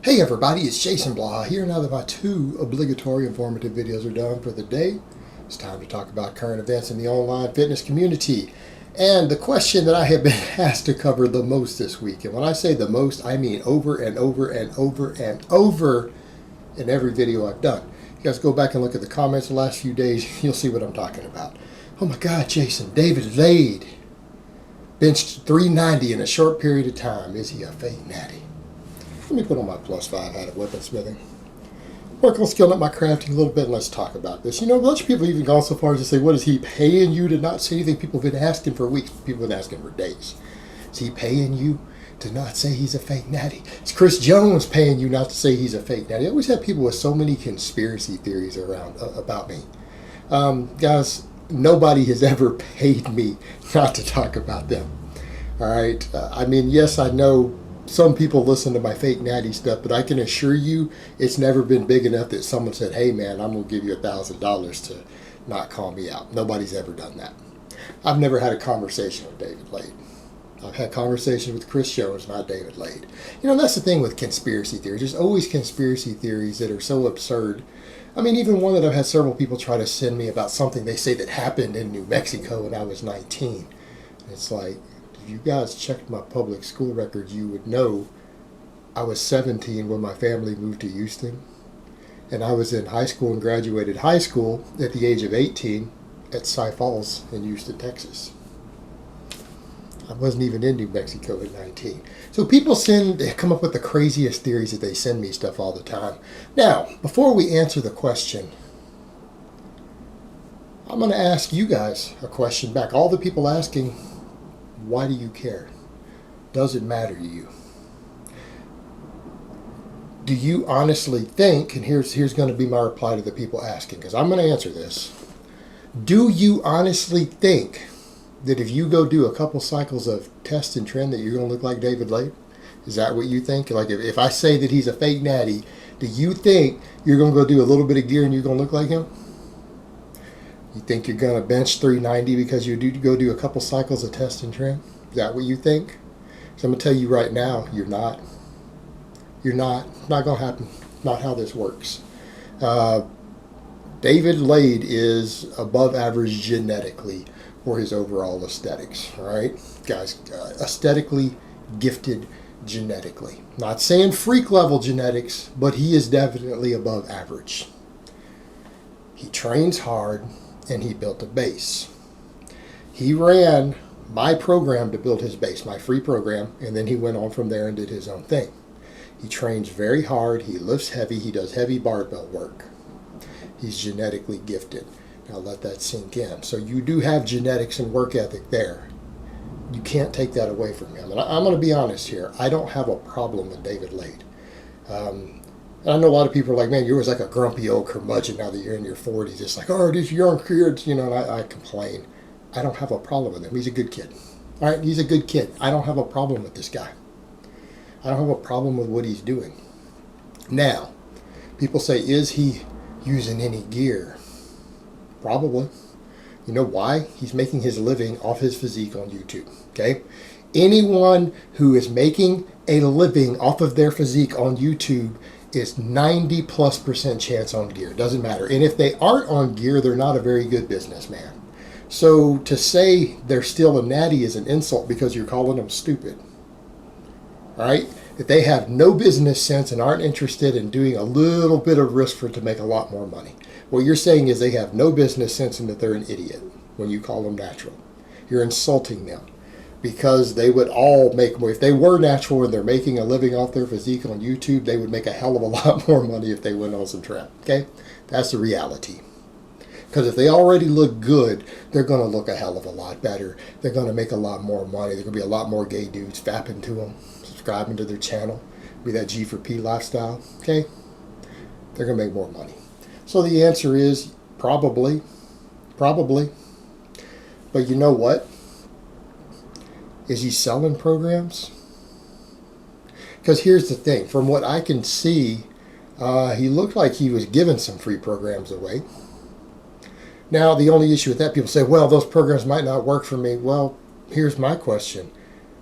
Hey everybody, it's Jason Blah here. Now that my two obligatory informative videos are done for the day, it's time to talk about current events in the online fitness community. And the question that I have been asked to cover the most this week, and when I say the most, I mean over and over and over and over in every video I've done. You guys go back and look at the comments the last few days, you'll see what I'm talking about. Oh my God, Jason, David Lade benched 390 in a short period of time. Is he a fake natty? Let me put on my +5 out of weaponsmithing. Work on skilling up my crafting a little bit, and let's talk about this. You know, a bunch of people even gone so far as to say, what is he paying you to not say anything? People have been asking for weeks. People have been asking for days. Is he paying you to not say he's a fake natty? Is Chris Jones paying you not to say he's a fake natty? I always have people with so many conspiracy theories around about me. Guys, nobody has ever paid me not to talk about them. All right? I mean, yes, I know some people listen to my fake natty stuff, but I can assure you it's never been big enough that someone said, hey man, I'm going to give you $1,000 to not call me out. Nobody's ever done that. I've never had a conversation with David Lade. I've had conversations with Chris Jones, not David Lade. You know, that's the thing with conspiracy theories. There's always conspiracy theories that are so absurd. I mean, even one that I've had several people try to send me about something they say that happened in New Mexico when I was 19. And it's like, if you guys checked my public school records, you would know I was 17 when my family moved to Houston. And I was in high school and graduated high school at the age of 18 at Cy Falls in Houston, Texas. I wasn't even in New Mexico at 19. So people come up with the craziest theories that they send me stuff all the time. Now, before we answer the question, I'm going to ask you guys a question back. All the people asking, why do you care? Does it matter to you? Do you honestly think, and here's going to be my reply to the people asking, because I'm going to answer this. Do you honestly think that if you go do a couple cycles of test and trend that you're going to look like David Lade? Is that what you think? Like if I say that he's a fake natty, do you think you're going to go do a little bit of gear and you're going to look like him? You think you're going to bench 390 because you go do a couple cycles of test and trend? Is that what you think? So I'm going to tell you right now, you're not. You're not. It's not going to happen. Not how this works. David Lade is above average genetically for his overall aesthetics. All right? Guys, aesthetically gifted genetically. Not saying freak level genetics, but he is definitely above average. He trains hard. And he built a base. He ran my program to build his base, my free program, and then he went on from there and did his own thing. He trains very hard, he lifts heavy, he does heavy barbell work. He's genetically gifted. Now let that sink in. So you do have genetics and work ethic there. You can't take that away from him. And I'm going to be honest here, I don't have a problem with David Lade. I know a lot of people are like, man, you're always like a grumpy old curmudgeon now that you're in your 40s. It's like, oh, these young kids, you know, and I complain. I don't have a problem with him. He's a good kid. All right, he's a good kid. I don't have a problem with this guy. I don't have a problem with what he's doing. Now, people say, is he using any gear? Probably. You know why? He's making his living off his physique on YouTube, okay? Anyone who is making a living off of their physique on YouTube is 90+% chance on gear. Doesn't matter. And if they aren't on gear, they're not a very good businessman. So to say they're still a natty is an insult because you're calling them stupid. All right? If they have no business sense and aren't interested in doing a little bit of risk to make a lot more money. What you're saying is they have no business sense and that they're an idiot when you call them natural. You're insulting them. Because they would all make more. If they were natural and they're making a living off their physique on YouTube, they would make a hell of a lot more money if they went on some trend. Okay? That's the reality. Because if they already look good, they're going to look a hell of a lot better. They're going to make a lot more money. There's going to be a lot more gay dudes fapping to them, subscribing to their channel, be that G for P lifestyle. Okay? They're going to make more money. So the answer is probably. Probably. But you know what? Is he selling programs? Because here's the thing. From what I can see, he looked like he was giving some free programs away. Now, the only issue with that, people say, well, those programs might not work for me. Well, here's my question.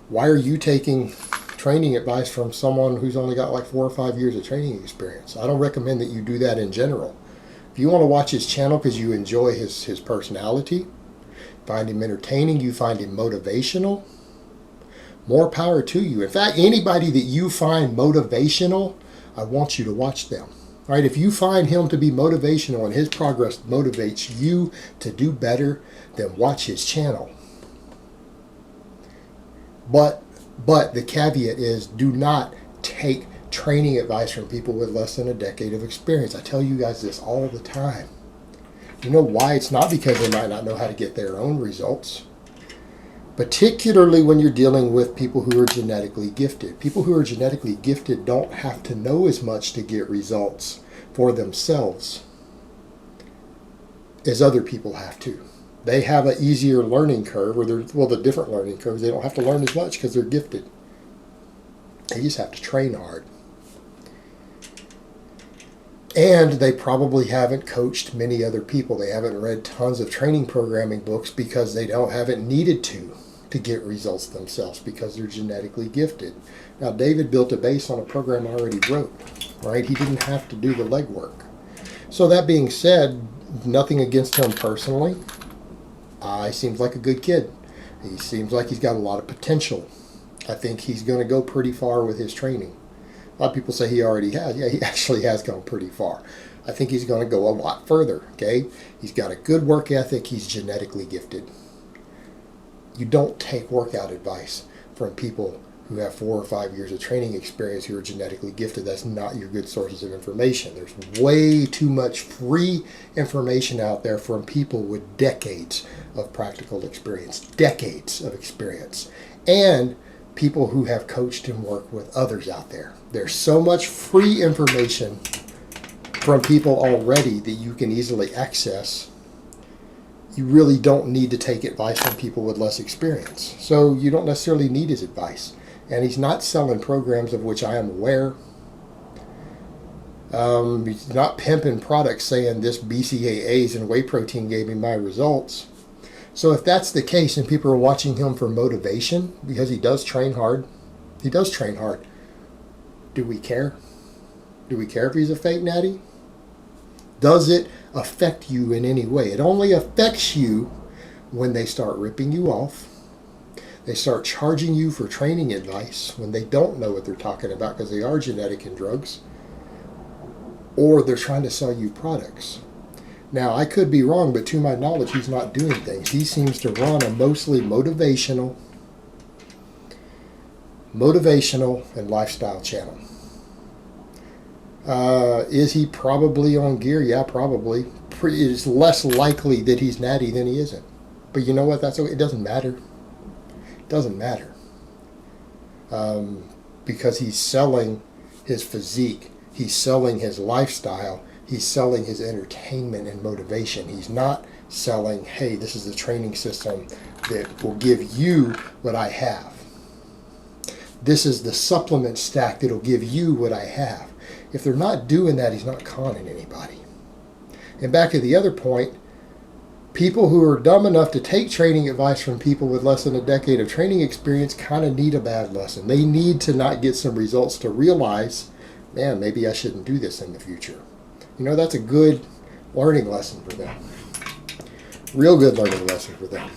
Why are you taking training advice from someone who's only got like 4 or 5 years of training experience. I don't recommend that you do that in general. If you want to watch his channel because you enjoy his personality, find him entertaining, you find him motivational, more power to you. In fact, anybody that you find motivational, I want you to watch them. All right, if you find him to be motivational and his progress motivates you to do better, then watch his channel. But the caveat is, do not take training advice from people with less than a decade of experience. I tell you guys this all the time. You know why? It's not because they might not know how to get their own results. Particularly when you're dealing with people who are genetically gifted. People who are genetically gifted don't have to know as much to get results for themselves as other people have to. They have an easier learning curve, or the different learning curves. They don't have to learn as much because they're gifted. They just have to train hard. And they probably haven't coached many other people. They haven't read tons of training programming books because they haven't needed to get results themselves because they're genetically gifted. Now, David built a base on a program I already wrote, right? He didn't have to do the legwork. So that being said, nothing against him personally. He seems like a good kid. He seems like he's got a lot of potential. I think he's going to go pretty far with his training. A lot of people say he already has. Yeah, he actually has gone pretty far. I think he's going to go a lot further, okay? He's got a good work ethic. He's genetically gifted. You don't take workout advice from people who have 4 or 5 years of training experience who are genetically gifted. That's not your good sources of information. There's way too much free information out there from people with decades of practical experience, decades of experience, and people who have coached and worked with others out there. There's so much free information from people already that you can easily access. You really don't need to take advice from people with less experience. So you don't necessarily need his advice. And he's not selling programs of which I am aware. He's not pimping products saying this BCAAs and whey protein gave me my results. So if that's the case and people are watching him for motivation, because he does train hard, do we care? Do we care if he's a fake Natty? Does it affect you in any way? It only affects you when they start ripping you off. They start charging you for training advice when they don't know what they're talking about because they are genetic in drugs, or they're trying to sell you products. Now, I could be wrong, but to my knowledge, he's not doing things. He seems to run a mostly motivational and lifestyle channel. Is he probably on gear? Yeah, probably. It's less likely that he's Natty than he isn't. But you know what? That's okay. It doesn't matter. It doesn't matter. Because he's selling his physique. He's selling his lifestyle. He's selling his entertainment and motivation. He's not selling, hey, this is the training system that will give you what I have. This is the supplement stack that will give you what I have. If they're not doing that, he's not conning anybody. And back to the other point, people who are dumb enough to take training advice from people with less than a decade of training experience kind of need a bad lesson. They need to not get some results to realize, man, maybe I shouldn't do this in the future. You know, that's a good learning lesson for them. Real good learning lesson for them.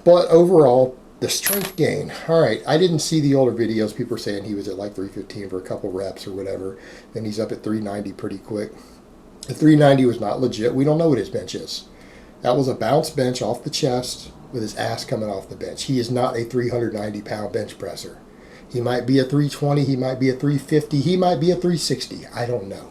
But overall, the strength gain. All right, I didn't see the older videos. People are saying he was at like 315 for a couple reps or whatever. Then he's up at 390 pretty quick. The 390 was not legit. We don't know what his bench is. That was a bounce bench off the chest with his ass coming off the bench. He is not a 390-pound bench presser. He might be a 320. He might be a 350. He might be a 360. I don't know.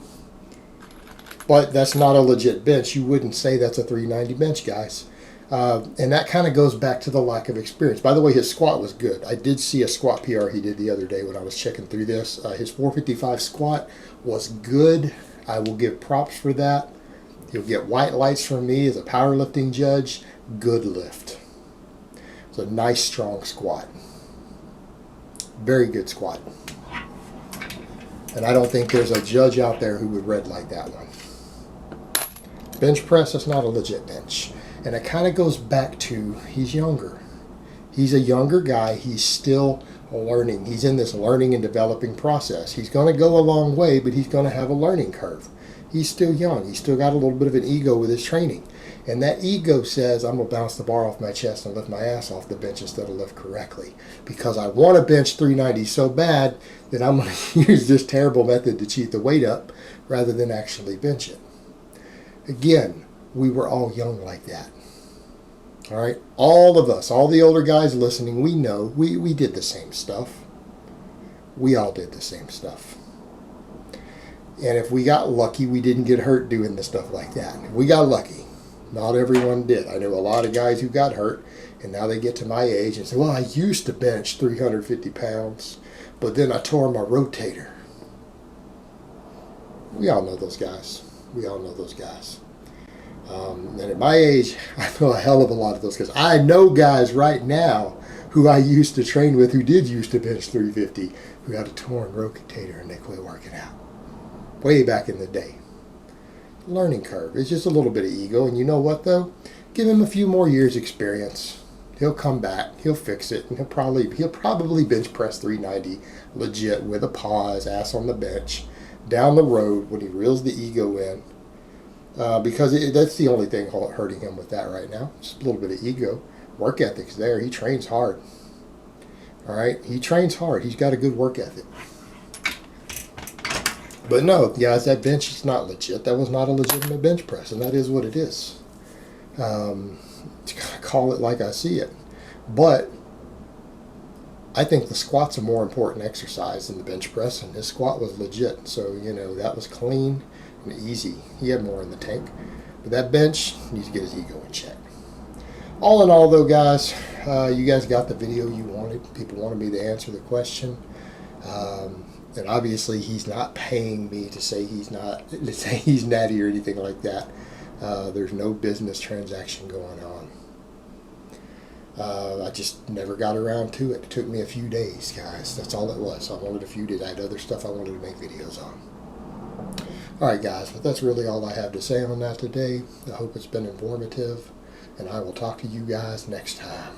But that's not a legit bench. You wouldn't say that's a 390 bench, guys. And that kind of goes back to the lack of experience. By the way, his squat was good. I did see a squat PR he did the other day when I was checking through this. His 455 squat was good. I will give props for that. He'll get white lights from me as a powerlifting judge. Good lift. It's a nice, strong squat. Very good squat. And I don't think there's a judge out there who would red light that one. Bench press, that's not a legit bench. And it kind of goes back to, he's younger. He's a younger guy. He's still learning. He's in this learning and developing process. He's going to go a long way, but he's going to have a learning curve. He's still young. He's still got a little bit of an ego with his training. And that ego says, I'm going to bounce the bar off my chest and lift my ass off the bench instead of lift correctly. Because I want to bench 390 so bad that I'm going to use this terrible method to cheat the weight up rather than actually bench it. Again, we were all young like that. All right? All of us, all the older guys listening, we know we did the same stuff. We all did the same stuff. And if we got lucky, we didn't get hurt doing the stuff like that. If we got lucky. Not everyone did. I know a lot of guys who got hurt, and now they get to my age and say, well, I used to bench 350 pounds, but then I tore my rotator. We all know those guys. We all know those guys. And at my age, I know a hell of a lot of those guys. I know guys right now who I used to train with who did used to bench 350, who had a torn rotator and they quit working out. Way back in the day. Learning curve. It's just a little bit of ego, and you know what though? Give him a few more years experience. He'll come back, he'll fix it, and he'll probably bench press 390 legit with a pause, ass on the bench, down the road when he reels the ego in. Because that's the only thing hurting him with that right now. Just a little bit of ego. Work ethic's there. He trains hard. All right? He trains hard. He's got a good work ethic. But no, guys, that bench is not legit. That was not a legitimate bench press, and that is what it is. Call it like I see it. But I think the squat's a more important exercise than the bench press, and his squat was legit. So, that was clean and easy. He had more in the tank. But that bench needs to get his ego in check. All in all, though, guys, you guys got the video you wanted. People wanted me to answer the question. And obviously, he's not paying me to say he's natty or anything like that. There's no business transaction going on. I just never got around to it. It took me a few days, guys. That's all it was. I wanted a few days. I had other stuff I wanted to make videos on. All right, guys. But that's really all I have to say on that today. I hope it's been informative, and I will talk to you guys next time.